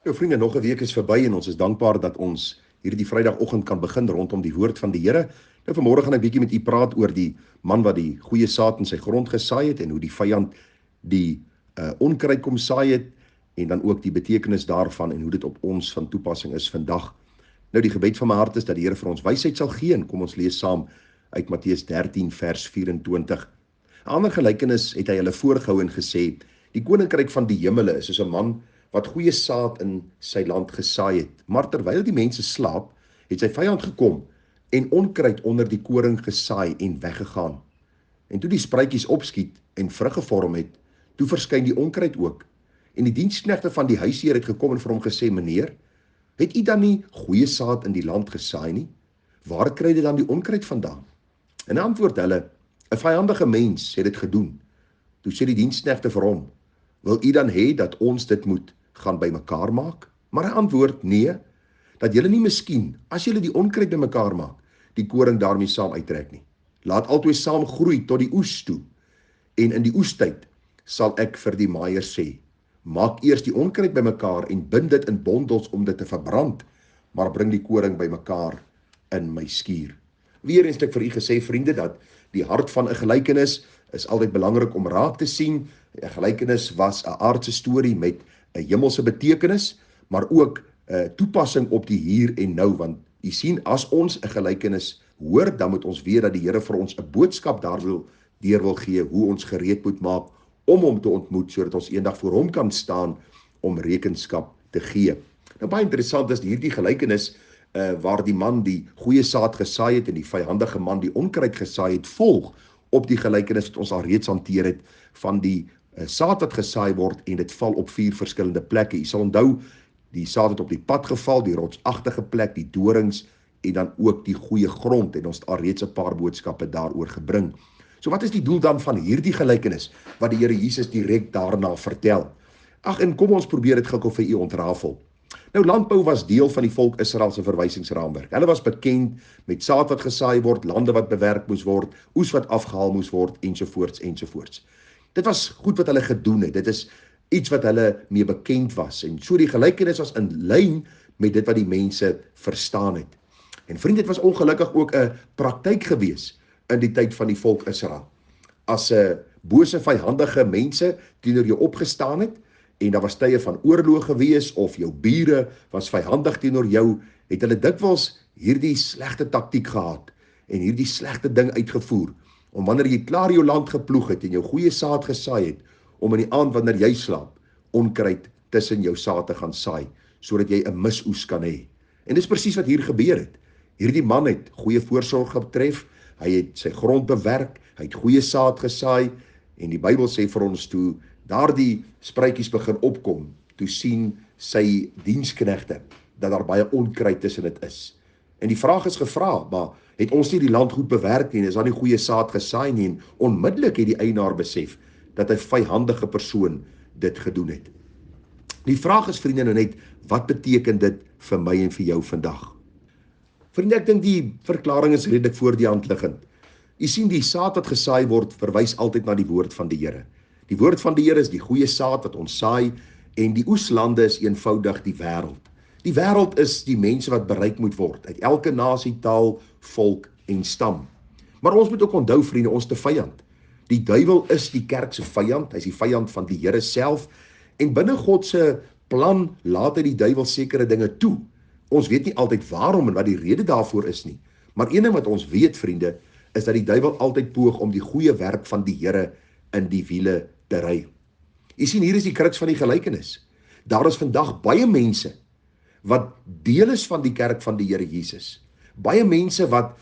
Nou vriende, nog 'n week is verby en ons is dankbaar dat ons hierdie Vrydagoggend kan begin rondom die woord van die Here. Nou vanmôre gaan ek bietjie met u praat oor die man wat die goeie saad in sy grond gesaai het en hoe die vyand die onkruid kom saai het en dan ook die betekenis daarvan en hoe dit op ons van toepassing is vandag. Nou die gebed van my hart is dat die Here vir ons wysheid sal gee en kom ons lees saam uit Matteus 13 vers 24. 'n Ander gelykenis het hy hulle voorgehou en gesê: Die koninkryk van die hemele is soos 'n man wat goeie saad in sy land gesaai het. Maar terwyl die mense slaap, het sy vyand gekom en onkruid onder die koring gesaai en weggegaan. En toe die spruitjies opskiet en vrug gevorm het, toe verskyn die onkruid ook. En die diensknegte van die huisheer het gekom en vir hom gesê: Meneer, het u dan nie goeie saad in die land gesaai nie? Waar kry jy dan die onkruid vandaan? En antwoord hulle: 'n vyandige mens het dit gedoen. Toe sê die diensknegte vir hom: Wil u dan hê dat ons dit moet gaan bymekaar maak? Maar hy antwoord: Nee, dat julle nie miskien, as julle die onkruid bymekaar maak, die koring daarmee saam uittrek nie. Laat albei saam groei tot die oes toe. En in die oestyd sal ek vir die maaier sê: Maak eers die onkruid bymekaar en bind dit in bondels om dit te verbrand, maar bring die koring bymekaar in my skuur. Weer eens het ek vir u gesê, vriende, dat die hart van 'n gelykenis is altyd belangrik om raak te sien. 'n Gelykenis was 'n aardse storie met 'n hemelse betekenis, maar ook 'n toepassing op die hier en nou, want u sien, as ons 'n gelykenis hoor, dan moet ons weet dat die Here vir ons 'n boodskap deur wil gee, hoe ons gereed moet maak om hom te ontmoet, sodat ons eendag voor hom kan staan om rekenskap te gee. Nou baie interessant is hierdie gelykenis waar die man die goeie saad gesaai het en die vyandige man die onkruid gesaai het, volg op die gelykenis wat ons al reeds hanteer het van die saad wat gesaai word en dit val op 4 verskillende plekke. Jy sal onthou, die saad het op die pad geval, die rotsagtige plek, die dorings en dan ook die goeie grond, en ons het al reeds 'n paar boodskappe daaroor gebring. So wat is die doel dan van hierdie gelykenis wat die Here Jesus direk daarna vertel? Ag, en kom ons probeer dit gou vir u ontrafel. Nou, landbou was deel van die volk Israel se verwysingsraamwerk. Hulle was bekend met saad wat gesaai word, lande wat bewerk moes word, oes wat afgehaal moes word, ensovoorts ensovoorts. Dit was goed wat hulle gedoen het. Dit is iets wat hulle mee bekend was. En so die gelykenis was in lyn met dit wat die mense verstaan het. En vriende, dit was ongelukkig ook 'n praktyk gewees in die tyd van die volk Israel. As 'n bose vyandige mense teenoor jou opgestaan het, en daar was tye van oorlog gewees, of jou bure was vyandig teenoor jou, het hulle dikwels hierdie slegte taktiek gehad, en hierdie slegte ding uitgevoer, om wanneer jy klaar jou land geploeg het, en jou goeie saad gesaai het, om in die aand wanneer jy slaap, onkruid tussen jou saad te gaan saai, sodat jy 'n misoes kan hê. En dis presies wat hier gebeur het. Hierdie man het goeie voorsorg getref, hy het sy grond bewerk, hy het goeie saad gesaai, en die Bybel sê vir ons, toe daardie spruitjies begin opkom, toe sien sy diensknegte dat daar baie onkruid tussen dit is. En die vraag is gevra, maar het ons nie die land goed bewerk nie, is daar nie goeie saad gesaai nie, en onmiddellik het die eienaar besef dat 'n vyandige persoon dit gedoen het. Die vraag is, vriende, nou net, wat beteken dit vir my en vir jou vandag? Vriende, ek dink die verklaring is redelik voor die hand liggend. Jy sien, die saad wat gesaai word, verwys altyd na die woord van die Here. Die woord van die Here is die goeie saad wat ons saai, en die oeslande is eenvoudig die wêreld. Die wêreld is die mense wat bereik moet word, uit elke nasie, taal, volk en stam. Maar ons moet ook onthou, vriende, ons te vyand. Die duiwel is die kerk se vyand, hy is die vyand van die Here self, en binne God se plan laat hy die duiwel sekere dinge toe. Ons weet nie altyd waarom en wat die rede daarvoor is nie, maar een ding wat ons weet, vriende, is dat die duiwel altyd poog om die goeie werk van die Here in die wiele te ry. Jy sien, hier is die kruks van die gelykenis. Daar is vandag baie mense wat deel is van die kerk van die Here Jesus. Baie mense wat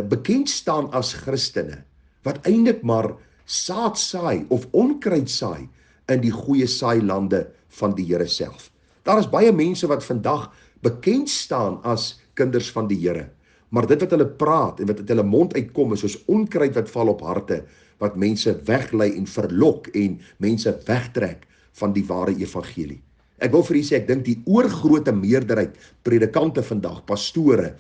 bekend staan as Christene, wat eintlik maar saad saai of onkruid saai in die goeie saailande van die Here self. Daar is baie mense wat vandag bekend staan as kinders van die Here, maar dit wat hulle praat en wat uit hulle mond uitkom is soos onkruid wat val op harte, wat mense weglei en verlok en mense wegtrek van die ware evangelie. Ek wil vir u sê, ek dink die oorgrote meerderheid predikante vandag, pastore,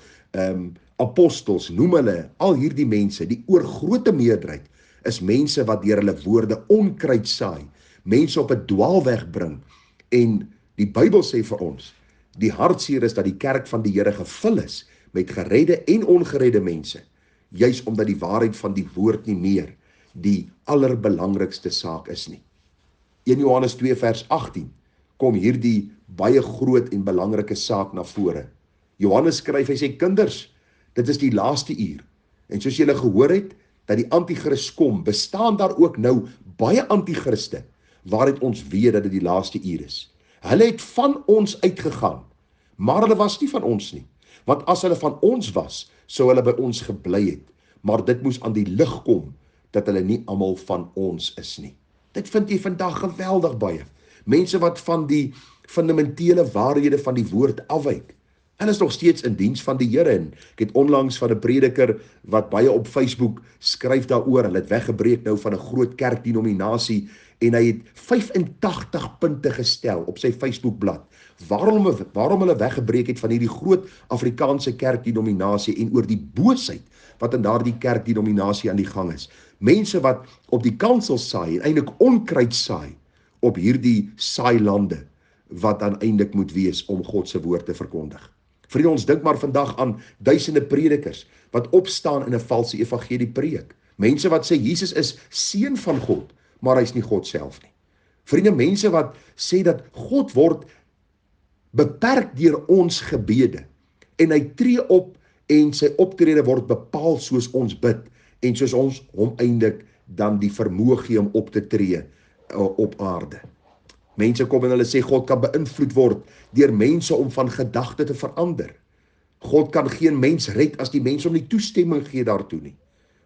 apostels, noem hulle, al hierdie mense, die oorgrote meerderheid is mense wat deur hulle woorde onkruid saai, mense op 'n dwaalweg bring en Die Bybel sê vir ons, die hartseer is dat die kerk van die Here gevul is met geredde en ongeredde mense, juis omdat die waarheid van die woord nie meer die allerbelangrikste saak is nie. 1 Johannes 2 vers 18 kom hierdie baie groot en belangrike saak na vore. Johannes skryf, hy sê, kinders, dit is die laaste uur. En soos julle gehoor het, dat die antichrist kom, bestaan daar ook nou baie antichriste, waaruit ons weet dat dit die laaste uur is. Hulle het van ons uitgegaan, maar hulle was nie van ons nie. Want as hulle van ons was, sou hulle by ons gebly het. Maar dit moes aan die lig kom, dat hulle nie almal van ons is nie. Dit vind jy vandag geweldig baie. Mense wat van die fundamentele waarhede van die woord afwyk. Hulle is nog steeds in diens van die Here. En ek het onlangs van 'n prediker wat baie op Facebook skryf daaroor. Hulle het weggebreek nou van 'n groot kerkdenominasie en hy het 85 punte gestel op sy Facebookblad. Waarom hulle weggebreek het van hierdie groot Afrikaanse kerkdenominasie en oor die boosheid wat in daardie kerkdenominasie aan die gang is. Mense wat op die kansel saai en eintlik onkruid saai op hierdie saailande wat dan eintlik moet wees om God se woord te verkondig. Vriende, ons dink maar vandag aan duisende predikers wat opstaan in 'n valse evangelie preek. Mense wat sê Jesus is seun van God, maar hy is nie God self nie. Vriende, mense wat sê dat God word beperk deur ons gebede en hy tree op en sy optrede word bepaal soos ons bid en soos ons hom eintlik dan die vermoë gee om op te tree op aarde. Mense kom en hulle sê God kan beïnvloed word deur mense om van gedagte te verander. God kan geen mens red as die mens hom nie toestemming gee daartoe nie.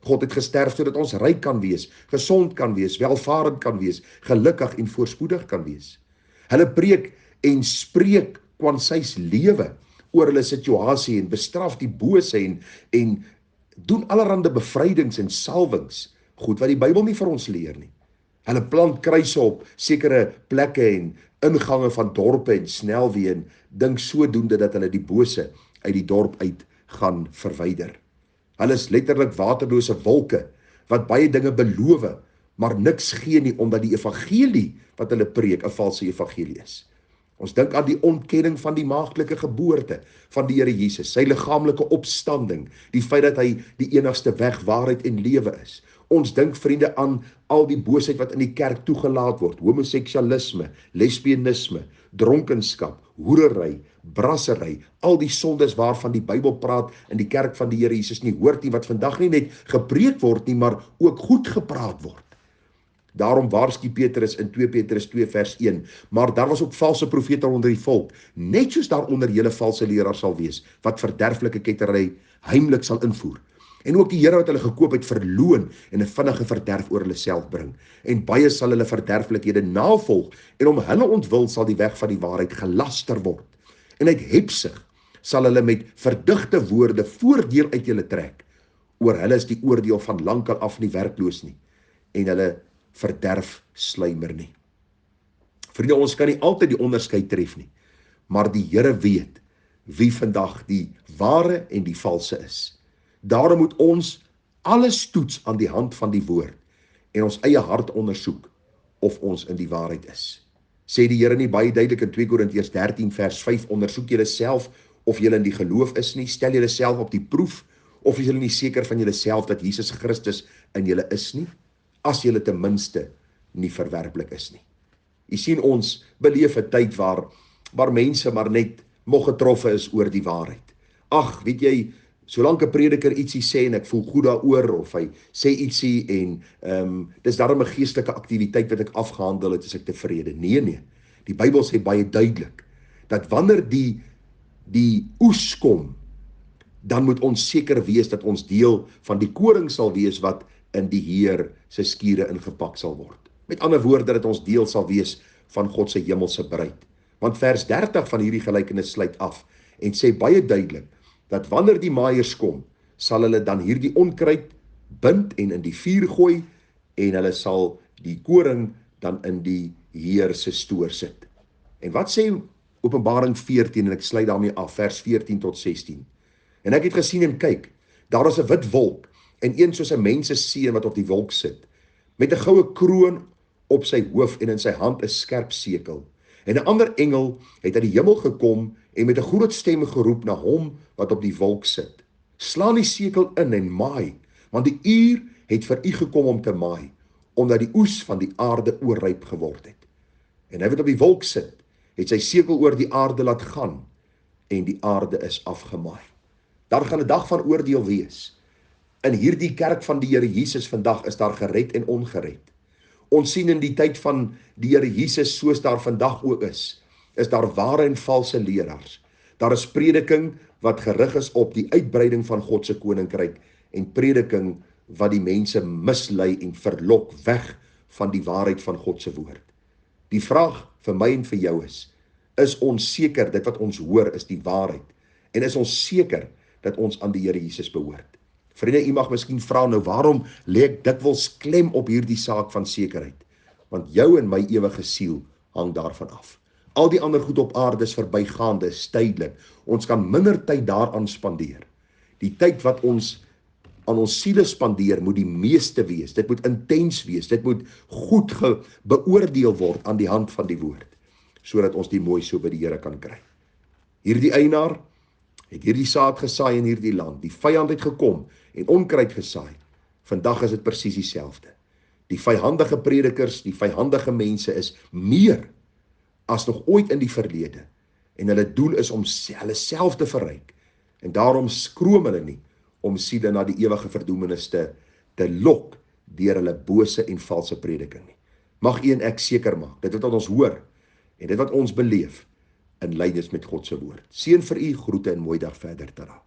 God het gesterf sodat ons ryk kan wees, gesond kan wees, welvarend kan wees, gelukkig en voorspoedig kan wees. Hulle preek en spreek kwansy's lewe oor hulle situasie en bestraf die bose en doen allerhande bevrydings en salwings, goed wat die Bybel nie vir ons leer nie. Hulle plant kruise op sekere plekke en ingange van dorpe en snelweë en dink sodoende dat hulle die bose uit die dorp uit gaan verwyder. Hulle is letterlik waterlose wolke wat baie dinge beloof, maar niks gee nie omdat die evangelie wat hulle preek 'n valse evangelie is. Ons dink aan die ontkenning van die maagdelike geboorte van die Here Jesus, sy liggaamlike opstanding, die feit dat hy die enigste weg, waarheid en lewe is. Ons dink, vriende, aan al die boosheid wat in die kerk toegelaat word, homoseksualisme, lesbianisme, dronkenskap, hoerery, brassery, al die sondes waarvan die Bybel praat in die kerk van die Here Jesus nie hoort nie, wat vandag nie net gepreek word nie, maar ook goed gepraat word. Daarom waarsku Petrus in 2 Petrus 2 vers 1, maar daar was ook valse profete onder die volk, net soos daaronder julle valse leraars sal wees, wat verderflike kettery heimlik sal invoer. En ook die Here wat hulle gekoop het verloon en 'n vinnige verderf oor hulle self bring. En baie sal hulle verderflikhede navolg en om hulle ontwil sal die weg van die waarheid gelaster word. En uit hepsig sal hulle met verdigte woorde voordeel uit julle trek. Oor hulle is die oordeel van lankal af nie werkloos nie en hulle verderf slymer nie. Vriende, ons kan nie altyd die onderskeid tref nie, maar die Here weet wie vandag die ware en die valse is. Daarom moet ons alles toets aan die hand van die woord en ons eie hart ondersoek of ons in die waarheid is. Sê die Here nie baie duidelik in 2 Korintiërs 13 vers 5, ondersoek julle self of julle in die geloof is nie, stel julle self op die proef, of is julle nie seker van julle self dat Jesus Christus in julle is nie, as julle ten minste nie verwerplik is nie. Jy sien, ons beleef 'n tyd waar mense maar net mog getroffe is oor die waarheid. Ag, weet jy, solank 'n prediker ietsie sê en ek voel goed daaroor, of hy sê ietsie en dis daarom 'n geestelike aktiwiteit wat ek afgehandel het, is ek tevrede. Nee, die Bybel sê baie duidelik, dat wanneer die oes kom, dan moet ons seker wees dat ons deel van die koring sal wees wat in die Heer se skure ingepak sal word. Met ander woorde, dat ons deel sal wees van God se hemelse bruid. Want vers 30 van hierdie gelykenis sluit af en sê baie duidelik, dat wanneer die maaiers kom, sal hulle dan hierdie onkruid bind en in die vuur gooi, en hulle sal die koring dan in die Heer se stoor sit. En wat sê Openbaring 14, en ek sluit daarmee af, vers 14 tot 16. En ek het gesien en kyk, daar is 'n wit wolk, en een soos 'n mens se seun wat op die wolk sit, met 'n goue kroon op sy hoof en in sy hand 'n skerp sekel. En 'n ander engel het uit die hemel gekom en met 'n groot stem geroep na hom wat op die wolk sit. Slaan die sekel in en maai, want die uur het vir u gekom om te maai, omdat die oes van die aarde oorryp geword het. En hy wat op die wolk sit, het sy sekel oor die aarde laat gaan, en die aarde is afgemaai. Daar gaan 'n dag van oordeel wees. In hierdie kerk van die Here Jesus vandag is daar gered en ongered. Ons sien in die tyd van die Here Jesus, soos daar vandag ook is daar ware en valse leraars. Daar is prediking wat gerig is op die uitbreiding van God se koninkryk en prediking wat die mense mislei en verlok weg van die waarheid van God se woord. Die vraag vir my en vir jou is ons seker dit wat ons hoor is die waarheid? En is ons seker dat ons aan die Here Jesus behoort? Vriende, u mag miskien vra nou, waarom lê ek dikwels klem op hierdie saak van sekerheid? Want jou en my ewige siel hang daarvan af. Al die ander goed op aarde is verbygaande, is tydelik. Ons kan minder tyd daaraan spandeer. Die tyd wat ons aan ons siele spandeer, moet die meeste wees. Dit moet intens wees. Dit moet goed beoordeel word aan die hand van die woord, sodat ons die mooi so by die Here kan kry. Hierdie eienaar het hierdie saad gesaai in hierdie land. Die vyand het gekom en onkruid gesaai. Vandag is dit presies dieselfde. Die vyhandige predikers, die vyhandige mense is meer as nog ooit in die verlede. En hulle doel is om hulle self te verryk. En daarom skroom hulle nie om siele na die ewige verdoemenis te lok deur hulle bose en valse prediking nie. Mag u en ek seker maak, dit wat ons hoor en dit wat ons beleef in lyn is met God se woord. Seën vir u, groete en mooi dag verder, tada.